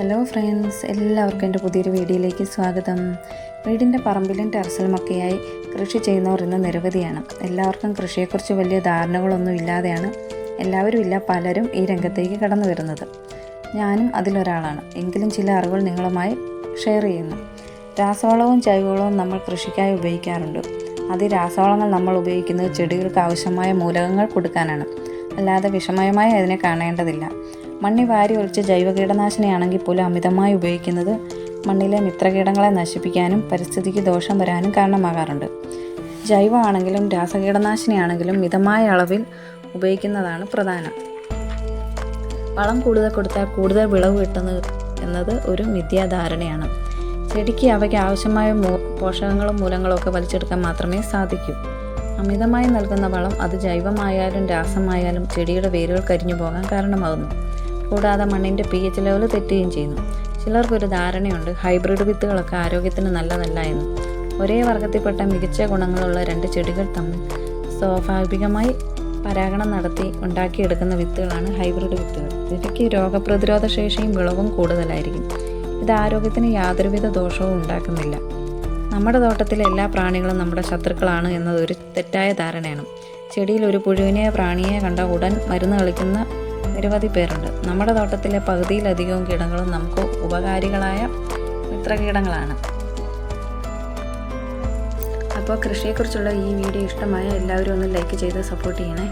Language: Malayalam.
ഹലോ ഫ്രണ്ട്സ്, എല്ലാവർക്കും എൻ്റെ പുതിയൊരു വീഡിയോയിലേക്ക് സ്വാഗതം. വീടിൻ്റെ പറമ്പിലും ടെറസിലുമൊക്കെയായി കൃഷി ചെയ്യുന്നവർ ഇന്ന് നിരവധിയാണ്. എല്ലാവർക്കും കൃഷിയെക്കുറിച്ച് വലിയ ധാരണകളൊന്നും ഇല്ലാതെയാണ് പലരും ഈ രംഗത്തേക്ക് കടന്നു വരുന്നത്. ഞാനും അതിലൊരാളാണ്. എങ്കിലും ചില അറിവുകൾ നിങ്ങളുമായി ഷെയർ ചെയ്യുന്നു. രാസവളവും ജൈവവളവും നമ്മൾ കൃഷിക്കായി ഉപയോഗിക്കാറുണ്ട്. രാസവളങ്ങൾ നമ്മൾ ഉപയോഗിക്കുന്നത് ചെടികൾക്ക് ആവശ്യമായ മൂലകങ്ങൾ കൊടുക്കാനാണ്, അല്ലാതെ വിഷമയമായി അതിനെ കാണേണ്ടതില്ല. മണ്ണി വാരി ഒഴിച്ച് ജൈവ കീടനാശിനിയാണെങ്കിൽ പോലും അമിതമായി ഉപയോഗിക്കുന്നത് മണ്ണിലെ മിത്രകീടങ്ങളെ നശിപ്പിക്കാനും പരിസ്ഥിതിക്ക് ദോഷം വരാനും കാരണമാകാറുണ്ട്. ജൈവമാണെങ്കിലും രാസകീടനാശിനിയാണെങ്കിലും മിതമായ അളവിൽ ഉപയോഗിക്കുന്നതാണ് പ്രധാനം. വളം കൂടുതൽ കൊടുത്താൽ കൂടുതൽ വിളവ് കിട്ടുന്നത് എന്നത് ഒരു മിഥ്യാധാരണയാണ്. ചെടിക്ക് അവയ്ക്ക് ആവശ്യമായ പോഷകങ്ങളും മൂലങ്ങളും ഒക്കെ വലിച്ചെടുക്കാൻ മാത്രമേ സാധിക്കൂ. അമിതമായി നൽകുന്ന വളം, അത് ജൈവമായാലും രാസമായാലും, ചെടിയുടെ വേരുകൾ കരിഞ്ഞു പോകാൻ കാരണമാകുന്നു. കൂടാതെ മണ്ണിൻ്റെ pH ലെവൽ തെറ്റുകയും ചെയ്യുന്നു. ചിലർക്കൊരു ധാരണയുണ്ട്, ഹൈബ്രിഡ് വിത്തുകളൊക്കെ ആരോഗ്യത്തിന് നല്ലതല്ല എന്ന്. ഒരേ വർഗത്തിൽപ്പെട്ട മികച്ച ഗുണങ്ങളുള്ള രണ്ട് ചെടികൾ തമ്മിൽ സ്വാഭാവികമായി പരാഗണം നടത്തി ഉണ്ടാക്കിയെടുക്കുന്ന വിത്തുകളാണ് ഹൈബ്രിഡ് വിത്തുകൾ. ഇവയ്ക്ക് രോഗപ്രതിരോധ ശേഷിയും വിളവും കൂടുതലായിരിക്കും. ഇത് ആരോഗ്യത്തിന് യാതൊരുവിധ ദോഷവും ഉണ്ടാക്കുന്നില്ല. നമ്മുടെ തോട്ടത്തിലെ എല്ലാ പ്രാണികളും നമ്മുടെ ശത്രുക്കളാണ് എന്നതൊരു തെറ്റായ ധാരണയാണ്. ചെടിയിൽ ഒരു പുഴുവിനെയോ പ്രാണിയെ കണ്ട ഉടൻ മരുന്ന് കളിക്കുന്ന നിരവധി പേരുണ്ട്. നമ്മുടെ തോട്ടത്തിലെ പകുതിയിലധികവും കീടങ്ങളും നമുക്ക് ഉപകാരികളായ മിത്രകീടങ്ങളാണ്. അപ്പോൾ കൃഷിയെക്കുറിച്ചുള്ള ഈ വീഡിയോ ഇഷ്ടമായ എല്ലാവരും ഒന്ന് ലൈക്ക് ചെയ്ത് സപ്പോർട്ട് ചെയ്യണേ.